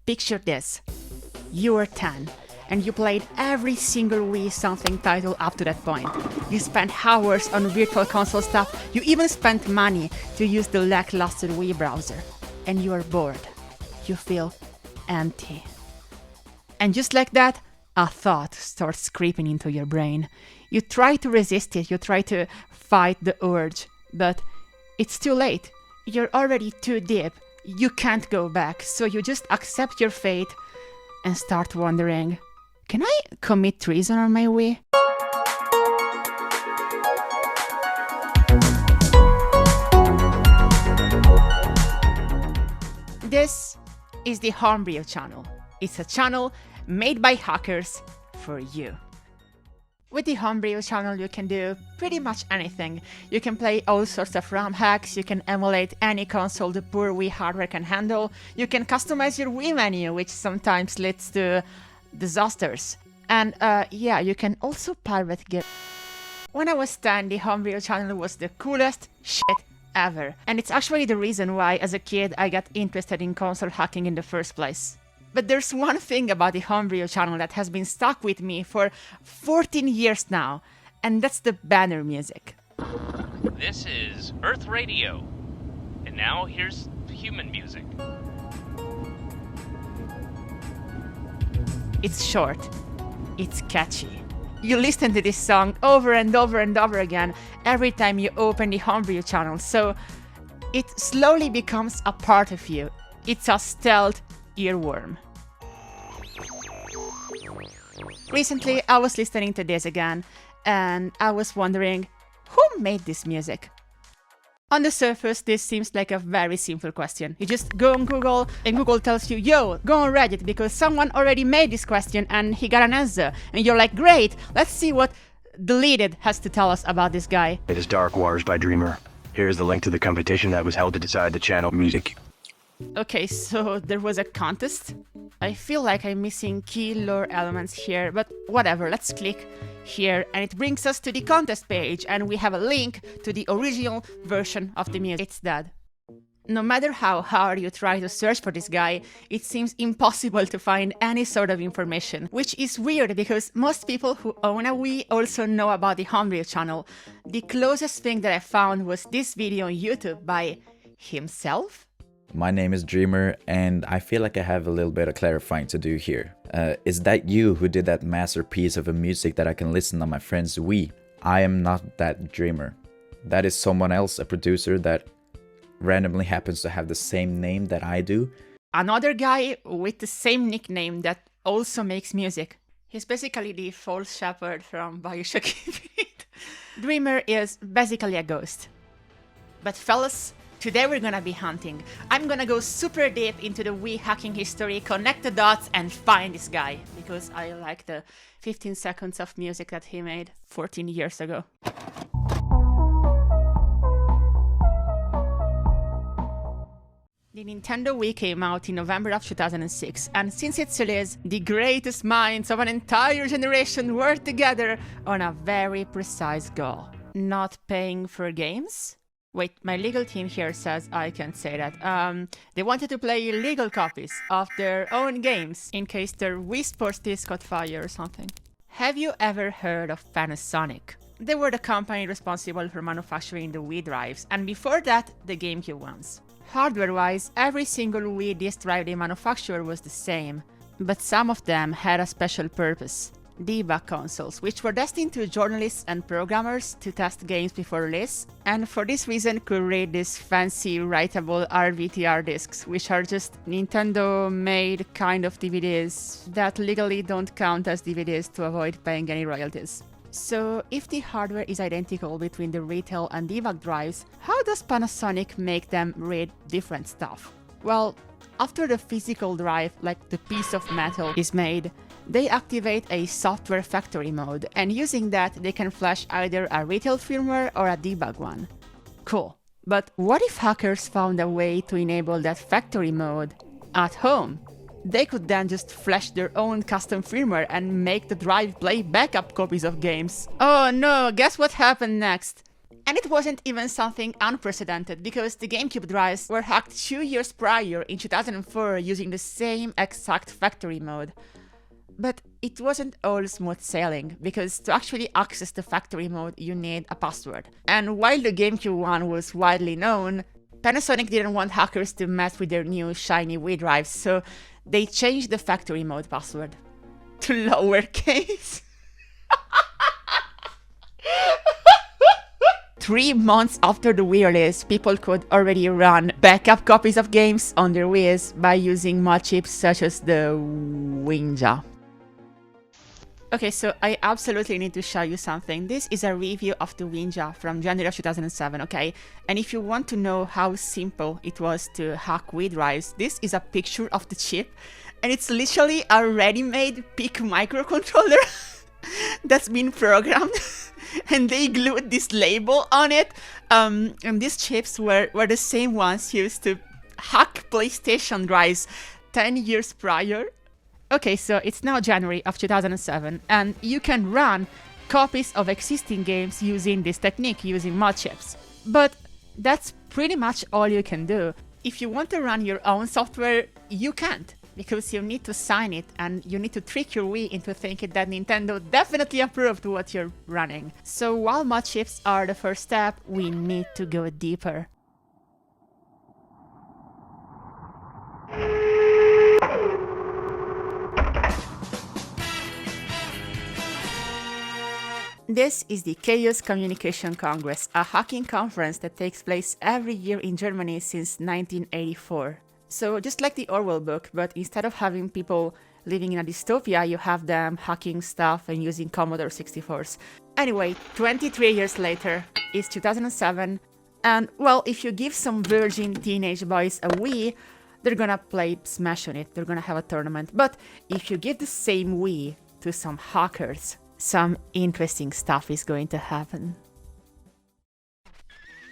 picture this. You were 10, and you played every single Wii something title up to that point. You spent hours on virtual console stuff, you even spent money to use the lackluster Wii browser. And you are bored. You feel empty. And just like that, a thought starts creeping into your brain. You try to resist it, you try to fight the urge, but it's too late. You're already too deep. You can't go back, so you just accept your fate and start wondering, can I commit treason on my Wii? This is the Homebrew Channel. It's a channel made by hackers for you. With the Homebrew Channel you can do pretty much anything. You can play all sorts of ROM hacks, you can emulate any console the poor Wii hardware can handle, you can customize your Wii menu, which sometimes leads to disasters. And yeah, you can also pirate games. When I was 10, the Homebrew Channel was the coolest shit ever. And it's actually the reason why, as a kid, I got interested in console hacking in the first place. But there's one thing about the Homebrew Channel that has been stuck with me for 14 years now, and that's the banner music. This is Earth Radio, and now here's human music. It's short, it's catchy. You listen to this song over and over and over again every time you open the Homebrew Channel, so it slowly becomes a part of you. It's a stealth earworm. Recently, I was listening to this again, and I was wondering, who made this music? On the surface, this seems like a very simple question. You just go on Google, and Google tells you, yo, go on Reddit, because someone already made this question and he got an answer. And you're like, great, let's see what Deleted has to tell us about this guy. It is Dark Wars by Dreamer. Here is the link to the competition that was held to decide the channel music. Okay, so there was a contest? I feel like I'm missing key lore elements here, but whatever, let's click here and it brings us to the contest page and we have a link to the original version of the music. It's that. No matter how hard you try to search for this guy, it seems impossible to find any sort of information, which is weird because most people who own a Wii also know about the Homebrew Channel. The closest thing that I found was this video on YouTube by himself? My name is Dreamer, and I feel like I have a little bit of clarifying to do here. Is that you who did that masterpiece of a music that I can listen on my friend's Wii? I am not that Dreamer. That is someone else, a producer that randomly happens to have the same name that I do. Another guy with the same nickname that also makes music. He's basically the false shepherd from Bioshock Infinite. Dreamer is basically a ghost. But fellas, today we're gonna be hunting. I'm gonna go super deep into the Wii hacking history, connect the dots and find this guy. Because I like the 15 seconds of music that he made 14 years ago. The Nintendo Wii came out in November of 2006, and since its release, the greatest minds of an entire generation worked together on a very precise goal. Not paying for games? Wait, my legal team here says I can't say that. They wanted to play illegal copies of their own games in case their Wii Sports disc caught fire or something. Have you ever heard of Panasonic? They were the company responsible for manufacturing the Wii drives, and before that, the GameCube ones. Hardware-wise, every single Wii disc drive they manufactured was the same, but some of them had a special purpose. Debug consoles, which were destined to journalists and programmers to test games before release, and for this reason could read these fancy writable RVTR discs, which are just Nintendo-made kind of DVDs that legally don't count as DVDs to avoid paying any royalties. So, if the hardware is identical between the retail and debug drives, how does Panasonic make them read different stuff? Well, after the physical drive, like the piece of metal, is made, they activate a software factory mode, and using that, they can flash either a retail firmware or a debug one. Cool. But what if hackers found a way to enable that factory mode at home? They could then just flash their own custom firmware and make the drive play backup copies of games. Oh no, guess what happened next? And it wasn't even something unprecedented, because the GameCube drives were hacked 2 years prior in 2004 using the same exact factory mode. But it wasn't all smooth sailing, because to actually access the factory mode you need a password. And while the GameCube one was widely known, Panasonic didn't want hackers to mess with their new shiny Wii drives, so they changed the factory mode password to lowercase. 3 months after the Wii release, people could already run backup copies of games on their Wii's by using mod chips such as the Winja. Okay, so I absolutely need to show you something. This is a review of the Winja from January of 2007, okay? And if you want to know how simple it was to hack Wii drives, this is a picture of the chip, and it's literally a ready-made PIC microcontroller that's been programmed. And they glued this label on it, and these chips were the same ones used to hack PlayStation drives 10 years prior. Okay, so it's now January of 2007, and you can run copies of existing games using this technique, using mod chips. But that's pretty much all you can do. If you want to run your own software, you can't, because you need to sign it and you need to trick your Wii into thinking that Nintendo definitely approved what you're running. So while mod chips are the first step, we need to go deeper. This is the Chaos Communication Congress, a hacking conference that takes place every year in Germany since 1984. So just like the Orwell book, but instead of having people living in a dystopia, you have them hacking stuff and using Commodore 64s. Anyway, 23 years later, it's 2007, and well, if you give some virgin teenage boys a Wii, they're gonna play Smash on it, they're gonna have a tournament. But if you give the same Wii to some hackers, some interesting stuff is going to happen.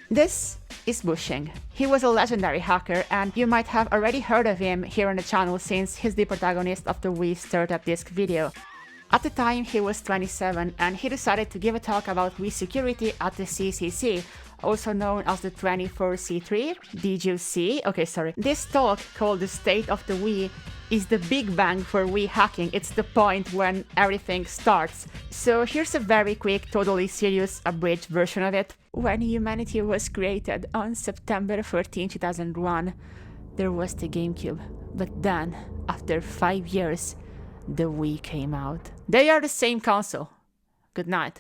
This is Bushing. He was a legendary hacker, and you might have already heard of him here on the channel since he's the protagonist of the Wii startup disc video. At the time he was 27, and he decided to give a talk about Wii security at the CCC, also known as the 24C3. Did you see? Okay, sorry. This talk, called The State of the Wii, is the big bang for Wii hacking. It's the point when everything starts. So here's a very quick, totally serious, abridged version of it. When humanity was created on September 14, 2001, there was the GameCube. But then, after 5 years, the Wii came out. They are the same console. Good night.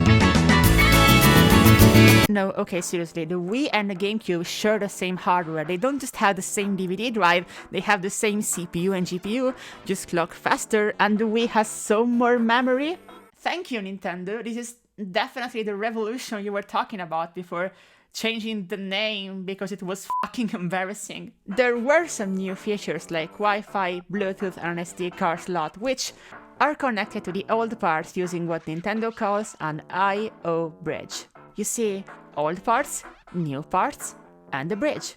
No, okay, seriously, the Wii and the GameCube share the same hardware. They don't just have the same DVD drive, they have the same CPU and GPU, just clocked faster, and the Wii has so more memory. Thank you, Nintendo. This is definitely the revolution you were talking about before changing the name because it was fucking embarrassing. There were some new features like Wi-Fi, Bluetooth, and an SD card slot, which are connected to the old parts using what Nintendo calls an I/O bridge. You see, old parts, new parts, and a bridge.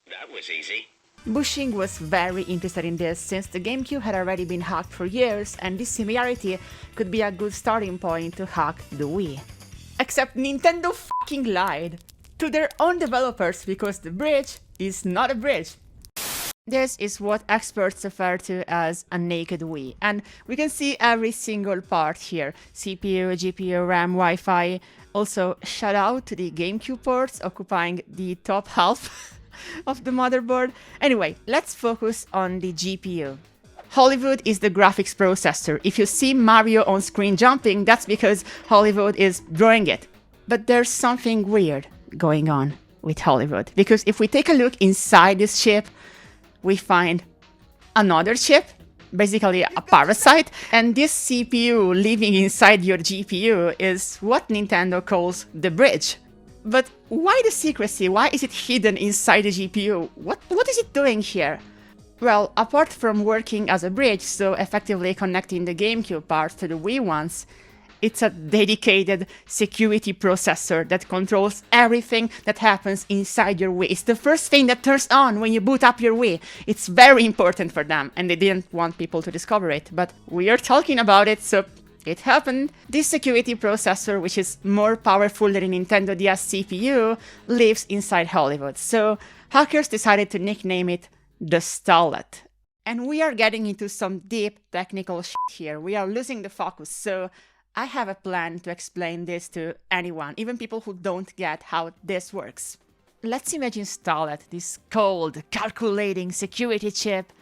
That was easy. Bushing was very interested in this since the GameCube had already been hacked for years, and this similarity could be a good starting point to hack the Wii. Except Nintendo fucking lied to their own developers because the bridge is not a bridge. This is what experts refer to as a naked Wii, and we can see every single part here. CPU, GPU, RAM, Wi-Fi. Also, shout out to the GameCube ports occupying the top half of the motherboard. Anyway, let's focus on the GPU. Hollywood is the graphics processor. If you see Mario on screen jumping, that's because Hollywood is drawing it. But there's something weird going on with Hollywood, because if we take a look inside this chip, we find another chip, basically a parasite, and this CPU living inside your GPU is what Nintendo calls the bridge. But why the secrecy? Why is it hidden inside the GPU? What is it doing here? Well, apart from working as a bridge, so effectively connecting the GameCube parts to the Wii ones, it's a dedicated security processor that controls everything that happens inside your Wii. It's the first thing that turns on when you boot up your Wii. It's very important for them, and they didn't want people to discover it, but we are talking about it, so It happened. This security processor, which is more powerful than a Nintendo DS CPU, lives inside Hollywood. So hackers decided to nickname it the Starlet. And we are getting into some deep technical shit here. We are losing the focus. So I have a plan to explain this to anyone, even people who don't get how this works. Let's imagine Starlet, this cold, calculating security chip,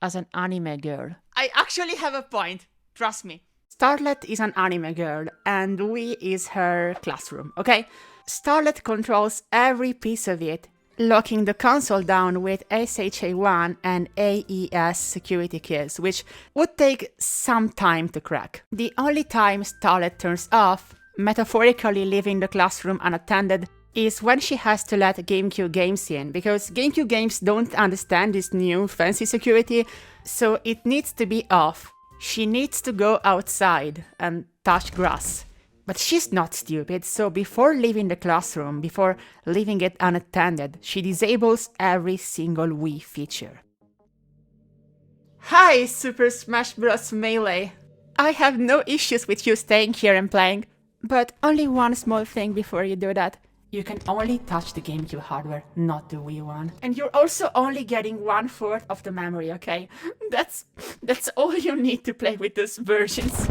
as an anime girl. I actually have a point, trust me. Starlet is an anime girl, and Wii is her classroom, okay? Starlet controls every piece of it, locking the console down with SHA-1 and AES security keys, which would take some time to crack. The only time Starlet turns off, metaphorically leaving the classroom unattended, is when she has to let GameCube games in, because GameCube games don't understand this new fancy security, so it needs to be off. She needs to go outside and touch grass. But she's not stupid, so before leaving the classroom, before leaving it unattended, she disables every single Wii feature. Hi, Super Smash Bros. Melee! I have no issues with you staying here and playing, but only one small thing before you do that. You can only touch the GameCube hardware, not the Wii one. And you're also only getting 1/4 of the memory, okay? That's all you need to play with those versions.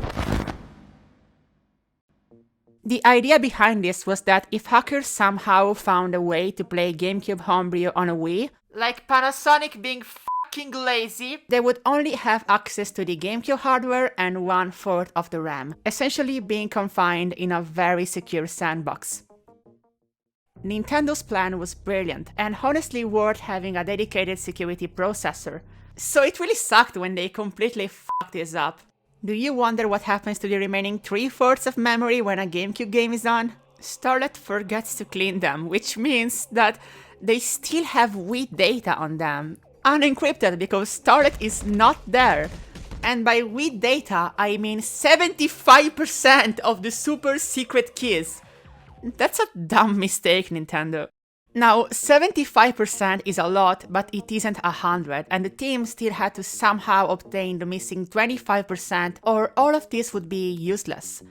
The idea behind this was that if hackers somehow found a way to play GameCube Homebrew on a Wii, like Panasonic being fucking lazy, they would only have access to the GameCube hardware and 1/4 of the RAM, essentially being confined in a very secure sandbox. Nintendo's plan was brilliant, and honestly worth having a dedicated security processor, so it really sucked when they completely fucked this up. Do you wonder what happens to the remaining 3/4 of memory when a GameCube game is on? Starlet forgets to clean them, which means that they still have Wii data on them, unencrypted because Starlet is not there. And by Wii data, I mean 75% of the super secret keys. That's a dumb mistake, Nintendo. Now, 75% is a lot, but it isn't 100, and the team still had to somehow obtain the missing 25%, or all of this would be useless.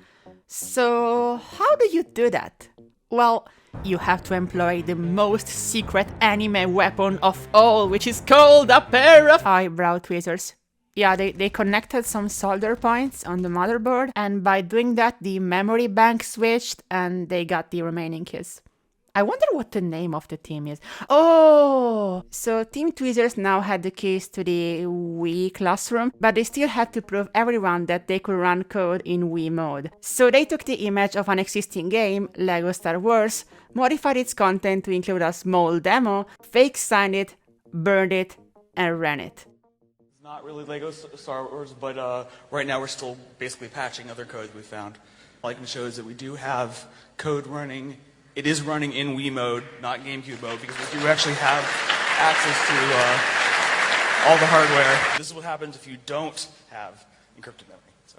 So, how do you do that? Well, you have to employ the most secret anime weapon of all, which is called a pair of eyebrow tweezers. Yeah, they connected some solder points on the motherboard, and by doing that, the memory bank switched, and they got the remaining keys. I wonder what the name of the team is. Oh! So Team Twiizers now had the keys to the Wii classroom, but they still had to prove everyone that they could run code in Wii mode. So they took the image of an existing game, LEGO Star Wars, modified its content to include a small demo, fake signed it, burned it, and ran it. Not really LEGO Star Wars, but right now we're still basically patching other codes we found. All I can show is that we do have code running. It is running in Wii mode, not GameCube mode, because we do actually have access to all the hardware. This is what happens if you don't have encrypted memory. So.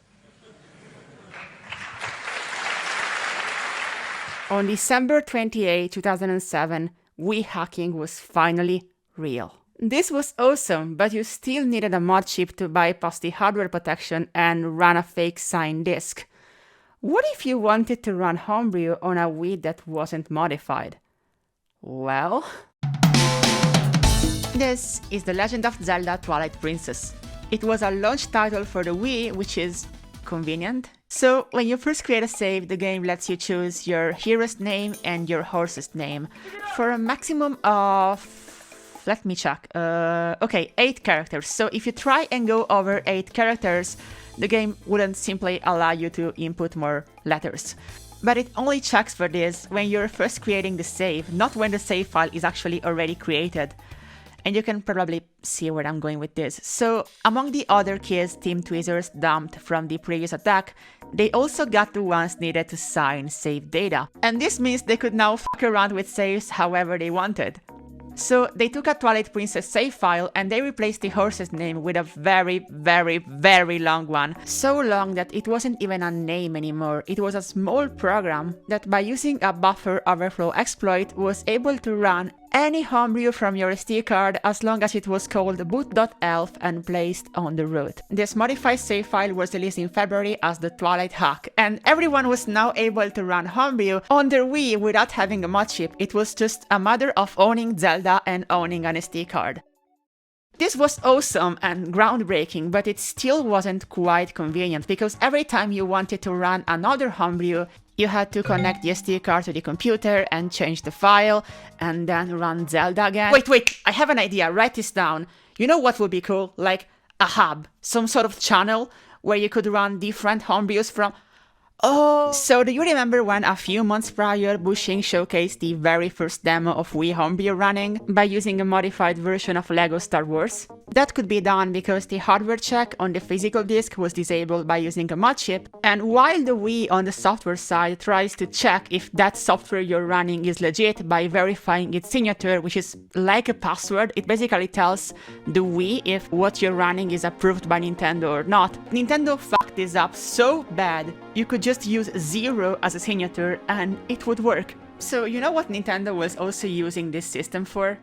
On December 28, 2007, Wii hacking was finally real. This was awesome, but you still needed a mod chip to bypass the hardware protection and run a fake signed disk. What if you wanted to run Homebrew on a Wii that wasn't modified? Well... This is The Legend of Zelda Twilight Princess. It was a launch title for the Wii, which is convenient. So, when you first create a save, the game lets you choose your hero's name and your horse's name for a maximum of... Let me check. Okay, 8 characters. So if you try and go over 8 characters, the game wouldn't simply allow you to input more letters. But it only checks for this when you're first creating the save, not when the save file is actually already created. And you can probably see where I'm going with this. So, among the other keys Team Twiizers dumped from the previous attack, they also got the ones needed to sign save data. And this means they could now fuck around with saves however they wanted. So they took a Twilight Princess save file and they replaced the horse's name with a very, very, very long one. So long that it wasn't even a name anymore. It was a small program that by using a buffer overflow exploit was able to run any homebrew from your SD card as long as it was called boot.elf and placed on the root. This modified save file was released in February as the Twilight Hack, and everyone was now able to run Homebrew on their Wii without having a mod chip. It was just a matter of owning Zelda and owning an SD card. This was awesome and groundbreaking, but it still wasn't quite convenient, because every time you wanted to run another Homebrew, you had to connect the SD card to the computer and change the file, and then run Zelda again. Wait, I have an idea, write this down. You know what would be cool? Like a hub, some sort of channel where you could run different Homebrews from... Oh! So do you remember when a few months prior Bushing showcased the very first demo of Wii Homebrew running by using a modified version of LEGO Star Wars? That could be done because the hardware check on the physical disk was disabled by using a mod chip, and while the Wii on the software side tries to check if that software you're running is legit by verifying its signature, which is like a password, it basically tells the Wii if what you're running is approved by Nintendo or not. Nintendo fucked this up so bad, you could just use 0 as a signature and it would work. So you know what Nintendo was also using this system for?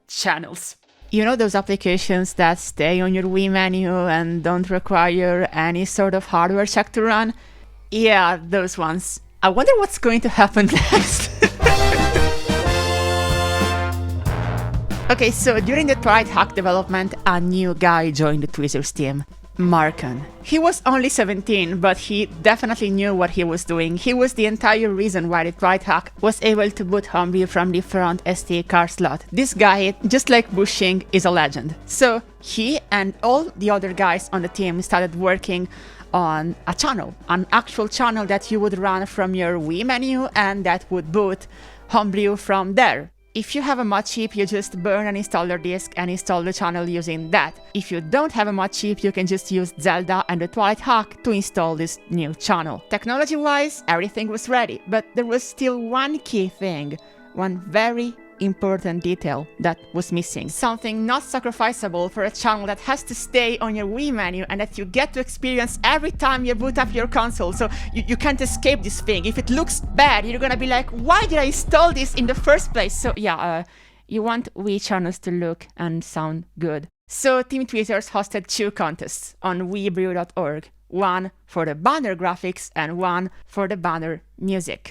Channels. You know those applications that stay on your Wii menu and don't require any sort of hardware check to run? Yeah, those ones. I wonder what's going to happen next. Okay, so during the Twilight Hack development, a new guy joined the Twiizers team. Markan. He was only 17, but he definitely knew what he was doing. He was the entire reason why the Twilight Hack was able to boot Homebrew from the front SD card slot. This guy, just like Bushing, is a legend. So he and all the other guys on the team started working on a channel, an actual channel that you would run from your Wii menu and that would boot Homebrew from there. If you have a mod chip, you just burn an installer disk and install the channel using that. If you don't have a mod chip, you can just use Zelda and the Twilight Hack to install this new channel. Technology-wise, everything was ready, but there was still one key thing, one very important detail that was missing. Something not sacrificable for a channel that has to stay on your Wii menu and that you get to experience every time you boot up your console, so you can't escape this thing. If it looks bad, you're gonna be like, why did I install this in the first place? So yeah, you want Wii channels to look and sound good. So Team Twiizers hosted 2 contests on WiiBrew.org, one for the banner graphics and one for the banner music.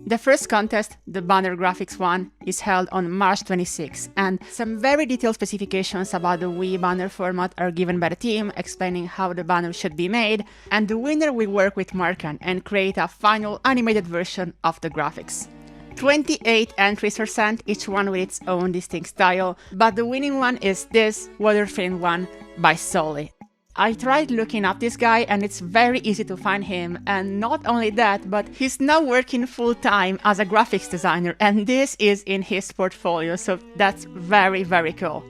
The first contest, the banner graphics one, is held on March 26, and some very detailed specifications about the Wii banner format are given by the team, explaining how the banner should be made, and the winner will work with Markan and create a final animated version of the graphics. 28 entries are sent, each one with its own distinct style, but the winning one is this water-themed one by Sully. I tried looking up this guy and it's very easy to find him, and not only that, but he's now working full-time as a graphics designer, and this is in his portfolio, so that's very, very cool.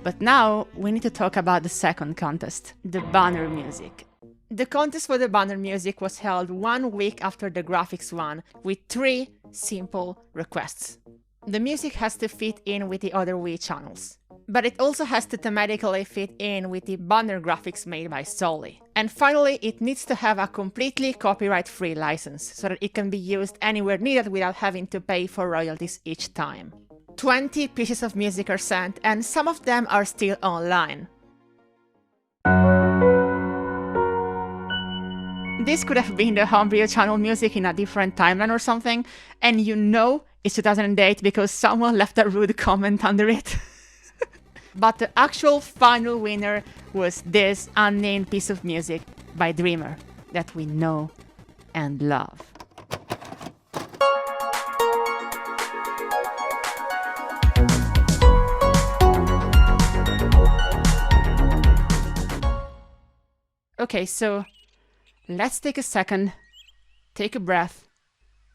But now we need to talk about the second contest, the banner music. The contest for the banner music was held 1 week after the graphics one, with 3 simple requests. The music has to fit in with the other Wii channels, but it also has to thematically fit in with the banner graphics made by Sully. And finally, it needs to have a completely copyright-free license, so that it can be used anywhere needed without having to pay for royalties each time. 20 pieces of music are sent, and some of them are still online. This could have been the Homebrew Channel music in a different timeline or something, and you know it's 2008 because someone left a rude comment under it. But the actual final winner was this unnamed piece of music by Dreamer that we know and love. Okay, so let's take a second, take a breath.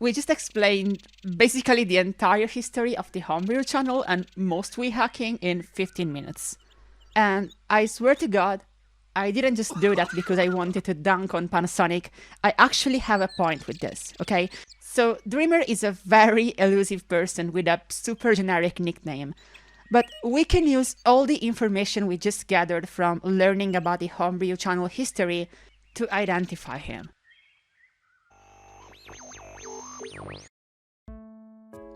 We just explained basically the entire history of the Homebrew channel and most Wii hacking in 15 minutes. And I swear to God, I didn't just do that because I wanted to dunk on Panasonic. I actually have a point with this, okay? So Dreamer is a very elusive person with a super generic nickname. But we can use all the information we just gathered from learning about the Homebrew channel history to identify him.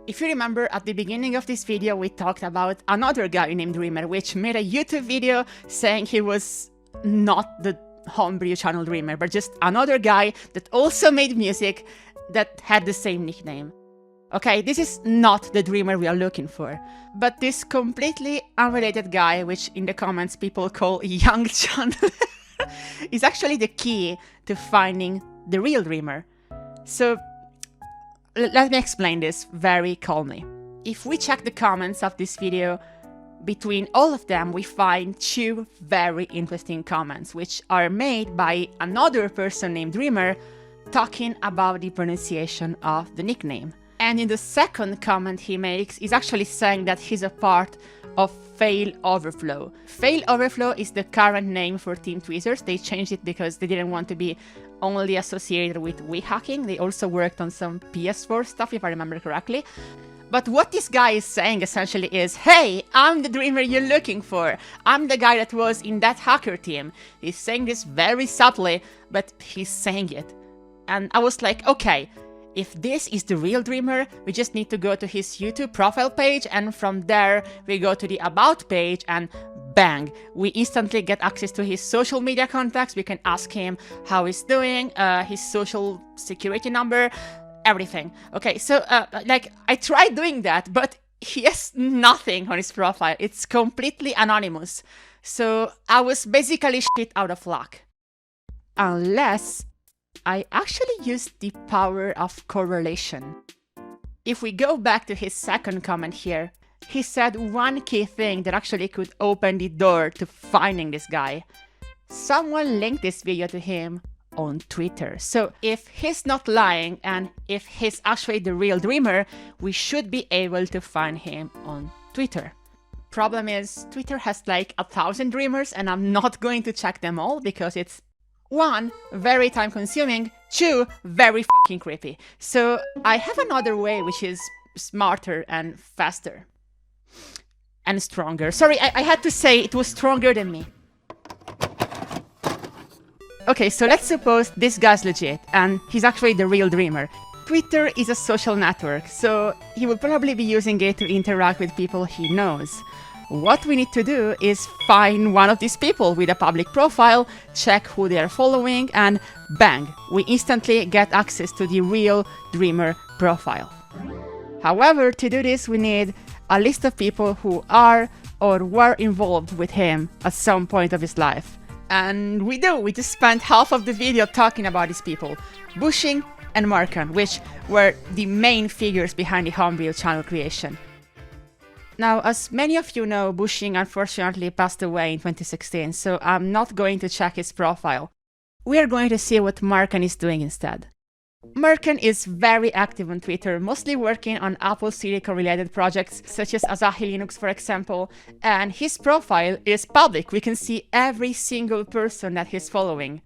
If you remember, at the beginning of this video, we talked about another guy named Dreamer, which made a YouTube video saying he was not the Homebrew Channel Dreamer, but just another guy that also made music that had the same nickname. Okay, this is not the Dreamer we are looking for, but this completely unrelated guy, which in the comments people call Young Channel, is actually the key to finding the real Dreamer. So let me explain this very calmly. If we check the comments of this video, between all of them we find two very interesting comments, which are made by another person named Dreamer talking about the pronunciation of the nickname. And in the second comment he makes, he's actually saying that he's a part of Fail Overflow. Fail Overflow is the current name for Team Twiizers. They changed it because they didn't want to be only associated with Wii hacking. They also worked on some PS4 stuff, if I remember correctly. But what this guy is saying essentially is, hey, I'm the Dreamer you're looking for. I'm the guy that was in that hacker team. He's saying this very subtly, but he's saying it. And I was like, okay, if this is the real Dreamer, we just need to go to his YouTube profile page, and from there we go to the About page, and bang, we instantly get access to his social media contacts. We can ask him how he's doing, his social security number, everything. Okay, so like I tried doing that, but he has nothing on his profile. It's completely anonymous. So I was basically shit out of luck. Unless I actually used the power of correlation. If we go back to his second comment here, he said one key thing that actually could open the door to finding this guy. Someone linked this video to him on Twitter. So if he's not lying and if he's actually the real Dreamer, we should be able to find him on Twitter. Problem is, Twitter has like 1,000 Dreamers and I'm not going to check them all because it's 1, very time consuming, 2, very fucking creepy. So I have another way which is smarter and faster. And stronger. Sorry, I had to say it was stronger than me. Okay, so let's suppose this guy's legit and he's actually the real Dreamer. Twitter is a social network, so he will probably be using it to interact with people he knows. What we need to do is find one of these people with a public profile, check who they are following, and bang, we instantly get access to the real Dreamer profile. However, to do this, we need a list of people who are or were involved with him at some point of his life. And we do, we just spent half of the video talking about these people, Bushing and Markan, which were the main figures behind the Homebrew Channel creation. Now, as many of you know, Bushing unfortunately passed away in 2016, so I'm not going to check his profile. We are going to see what Markan is doing instead. Markan is very active on Twitter, mostly working on Apple Silicon related projects such as Asahi Linux, for example, and his profile is public. We can see every single person that he's following.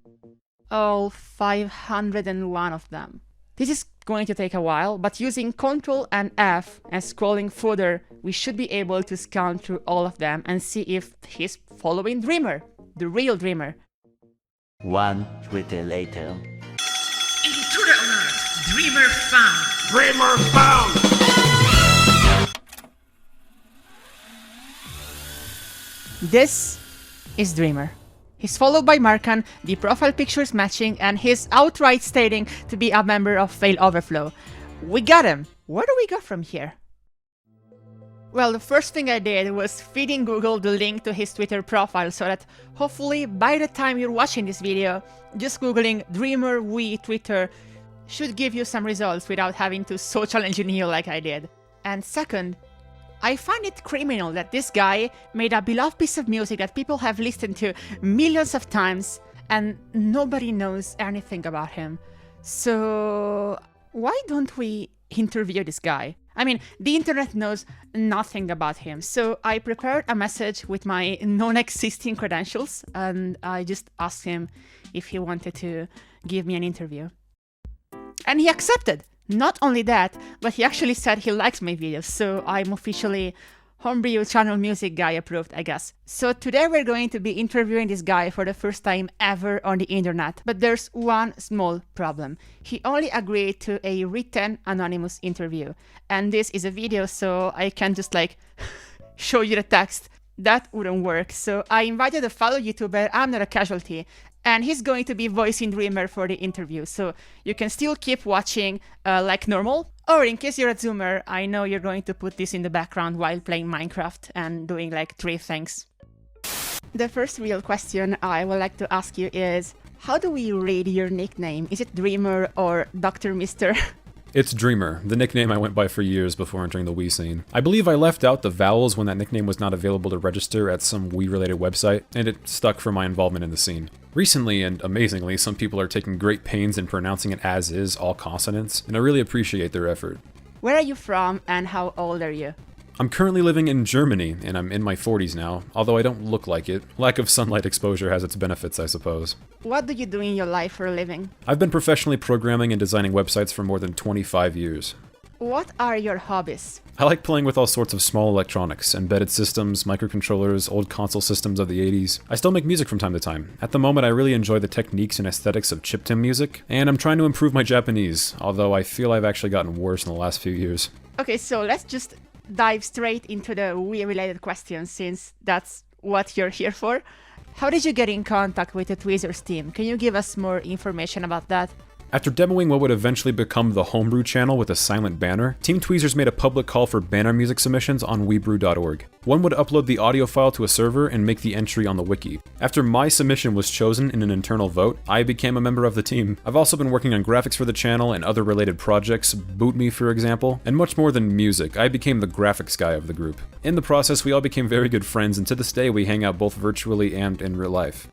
All 501 of them. This is going to take a while, but using Ctrl and F and scrolling further, we should be able to scan through all of them and see if he's following Dreamer, the real Dreamer. 1 Twitter later. Intruder alert! Dreamer found! Dreamer found! This is Dreamer. He's followed by Markan, the profile pictures matching, and he's outright stating to be a member of Fail Overflow. We got him! Where do we go from here? Well, the first thing I did was feeding Google the link to his Twitter profile so that hopefully by the time you're watching this video, just googling Dreamer Wii Twitter should give you some results without having to social engineer like I did. And second, I find it criminal that this guy made a beloved piece of music that people have listened to millions of times and nobody knows anything about him. So why don't we interview this guy? I mean, the internet knows nothing about him, so I prepared a message with my non-existing credentials and I just asked him if he wanted to give me an interview. And he accepted! Not only that, but he actually said he likes my videos, so I'm officially Homebrew Channel music guy approved, I guess. So today we're going to be interviewing this guy for the first time ever on the internet. But there's one small problem. He only agreed to a written anonymous interview. And this is a video, so I can't just show you the text. That wouldn't work. So I invited a fellow YouTuber, I'm Not a Casualty, and he's going to be voicing Dreamer for the interview. So you can still keep watching like normal. Or in case you're a Zoomer, I know you're going to put this in the background while playing Minecraft and doing like 3 things. The first real question I would like to ask you is, how do we read your nickname? Is it Dreamer or Dr. Mister? It's Dreamer, the nickname I went by for years before entering the Wii scene. I believe I left out the vowels when that nickname was not available to register at some Wii-related website, and it stuck for my involvement in the scene. Recently, and amazingly, some people are taking great pains in pronouncing it as is, all consonants, and I really appreciate their effort. Where are you from and how old are you? I'm currently living in Germany, and I'm in my 40s now, although I don't look like it. Lack of sunlight exposure has its benefits, I suppose. What do you do in your life for a living? I've been professionally programming and designing websites for more than 25 years. What are your hobbies? I like playing with all sorts of small electronics, embedded systems, microcontrollers, old console systems of the 80s. I still make music from time to time. At the moment, I really enjoy the techniques and aesthetics of chiptune music, and I'm trying to improve my Japanese, although I feel I've actually gotten worse in the last few years. Okay, so let's just dive straight into the Wii-related questions, since that's what you're here for. How did you get in contact with the Twiizers team? Can you give us more information about that? After demoing what would eventually become the Homebrew Channel with a silent banner, Team Twiizers made a public call for banner music submissions on Weebrew.org. One would upload the audio file to a server and make the entry on the wiki. After my submission was chosen in an internal vote, I became a member of the team. I've also been working on graphics for the channel and other related projects, BootMe for example, and much more than music, I became the graphics guy of the group. In the process, we all became very good friends, and to this day we hang out both virtually and in real life.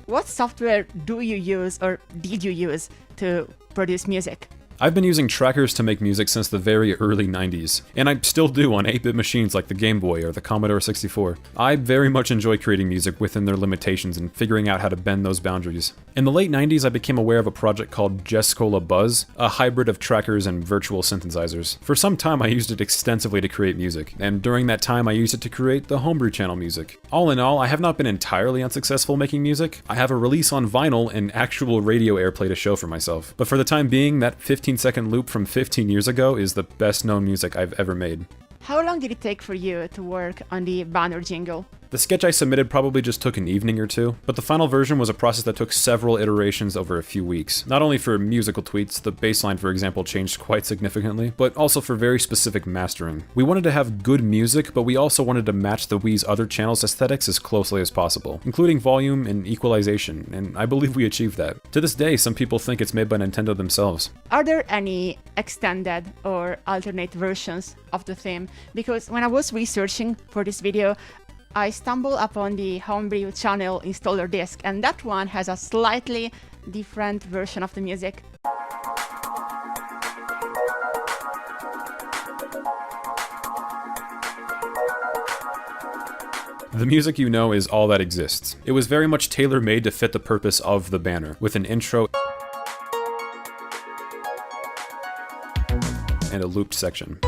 What software do you use or did you use to produce music? I've been using trackers to make music since the very early 90s, and I still do on 8-bit machines like the Game Boy or the Commodore 64. I very much enjoy creating music within their limitations and figuring out how to bend those boundaries. In the late 90s, I became aware of a project called Jescola Buzz, a hybrid of trackers and virtual synthesizers. For some time, I used it extensively to create music, and during that time, I used it to create the Homebrew Channel music. All in all, I have not been entirely unsuccessful making music. I have a release on vinyl and actual radio airplay to show for myself, but for the time being, that 15-second loop from 15 years ago is the best known music I've ever made. How long did it take for you to work on the banner jingle? The sketch I submitted probably just took an evening or two, but the final version was a process that took several iterations over a few weeks. Not only for musical tweaks, the bass line for example changed quite significantly, but also for very specific mastering. We wanted to have good music, but we also wanted to match the Wii's other channels' aesthetics as closely as possible, including volume and equalization, and I believe we achieved that. To this day, some people think it's made by Nintendo themselves. Are there any extended or alternate versions of the theme? Because when I was researching for this video, I stumbled upon the Homebrew Channel installer disc, and that one has a slightly different version of the music. The music you know is all that exists. It was very much tailor-made to fit the purpose of the banner, with an intro and a looped section.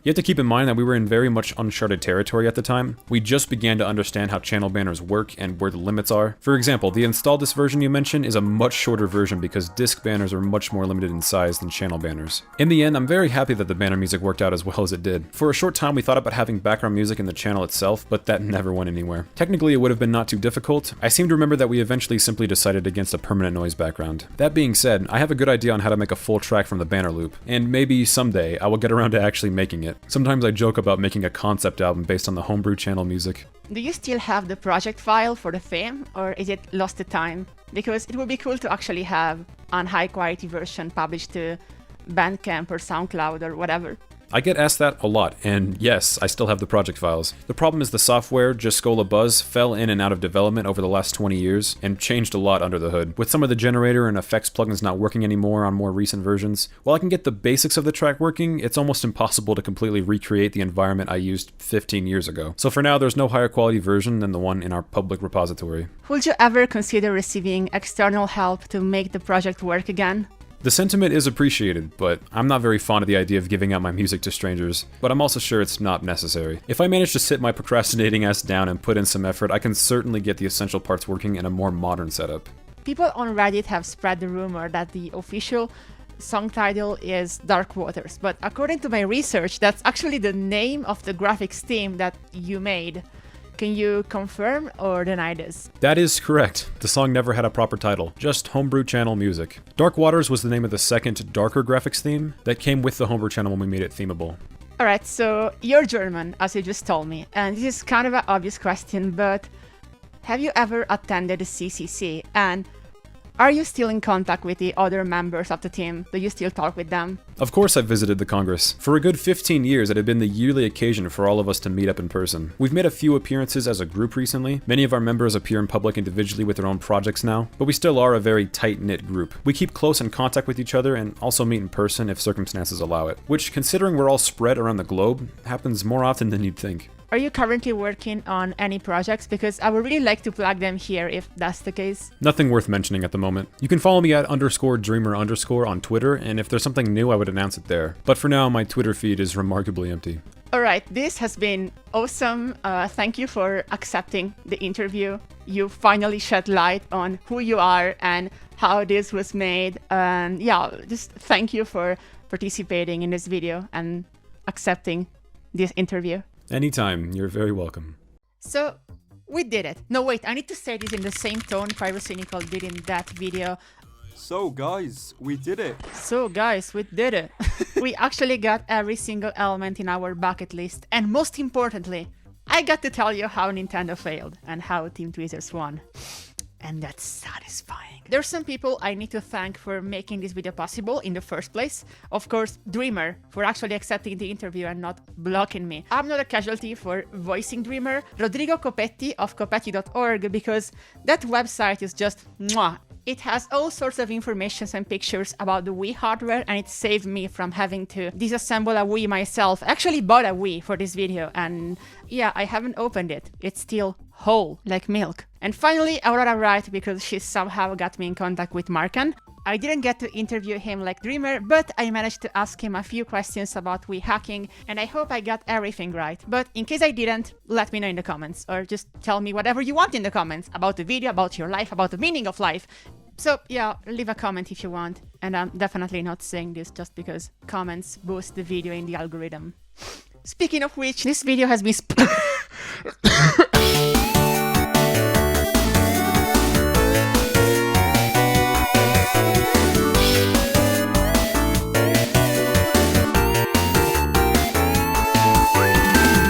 You have to keep in mind that we were in very much uncharted territory at the time. We just began to understand how channel banners work and where the limits are. For example, the install disc version you mentioned is a much shorter version because disc banners are much more limited in size than channel banners. In the end, I'm very happy that the banner music worked out as well as it did. For a short time, we thought about having background music in the channel itself, but that never went anywhere. Technically, it would have been not too difficult. I seem to remember that we eventually simply decided against a permanent noise background. That being said, I have a good idea on how to make a full track from the banner loop, and maybe someday I will get around to actually making it. Sometimes I joke about making a concept album based on the Homebrew Channel music. Do you still have the project file for the theme, or is it lost to time? Because it would be cool to actually have a high quality version published to Bandcamp or SoundCloud or whatever. I get asked that a lot, and yes, I still have the project files. The problem is the software, Jascola Buzz, fell in and out of development over the last 20 years, and changed a lot under the hood. With some of the generator and effects plugins not working anymore on more recent versions, while I can get the basics of the track working, it's almost impossible to completely recreate the environment I used 15 years ago. So for now, there's no higher quality version than the one in our public repository. Would you ever consider receiving external help to make the project work again? The sentiment is appreciated, but I'm not very fond of the idea of giving out my music to strangers, but I'm also sure it's not necessary. If I manage to sit my procrastinating ass down and put in some effort, I can certainly get the essential parts working in a more modern setup. People on Reddit have spread the rumor that the official song title is Dark Waters, but according to my research, that's actually the name of the graphics team that you made. Can you confirm or deny this? That is correct. The song never had a proper title, just Homebrew Channel music. Dark Waters was the name of the second darker graphics theme that came with the Homebrew Channel when we made it themable. Alright, so you're German, as you just told me, and this is kind of an obvious question, but have you ever attended a CCC? And are you still in contact with the other members of the team? Do you still talk with them? Of course I visited the Congress. For a good 15 years, it had been the yearly occasion for all of us to meet up in person. We've made a few appearances as a group recently. Many of our members appear in public individually with their own projects now, but we still are a very tight-knit group. We keep close in contact with each other and also meet in person if circumstances allow it, which, considering we're all spread around the globe, happens more often than you'd think. Are you currently working on any projects? Because I would really like to plug them here if that's the case. Nothing worth mentioning at the moment. You can follow me at _dreamer_ on Twitter, and if there's something new, I would announce it there. But for now, my Twitter feed is remarkably empty. Alright, this has been awesome. Thank you for accepting the interview. You finally shed light on who you are and how this was made. And yeah, just thank you for participating in this video and accepting this interview. Anytime, you're very welcome. So, we did it. No, wait, I need to say this in the same tone Pyrocynical did in that video. So guys, we did it. So guys, we did it. We actually got every single element in our bucket list, and most importantly, I got to tell you how Nintendo failed and how Team Twiizers won. And that's satisfying. There's some people I need to thank for making this video possible in the first place. Of course, Dreamer for actually accepting the interview and not blocking me. I'm not a casualty for voicing Dreamer. Rodrigo Copetti of copetti.org, because that website is just mwah. It has all sorts of information and pictures about the Wii hardware, and it saved me from having to disassemble a Wii myself. I actually bought a Wii for this video, and yeah, I haven't opened it. It's still whole, like milk. And finally, Aurora Wright, because she somehow got me in contact with Markan. I didn't get to interview him like Dreamer, but I managed to ask him a few questions about Wii hacking, and I hope I got everything right. But in case I didn't, let me know in the comments, or just tell me whatever you want in the comments about the video, about your life, about the meaning of life. So yeah, leave a comment if you want, and I'm definitely not saying this just because comments boost the video in the algorithm. Speaking of which, this video has been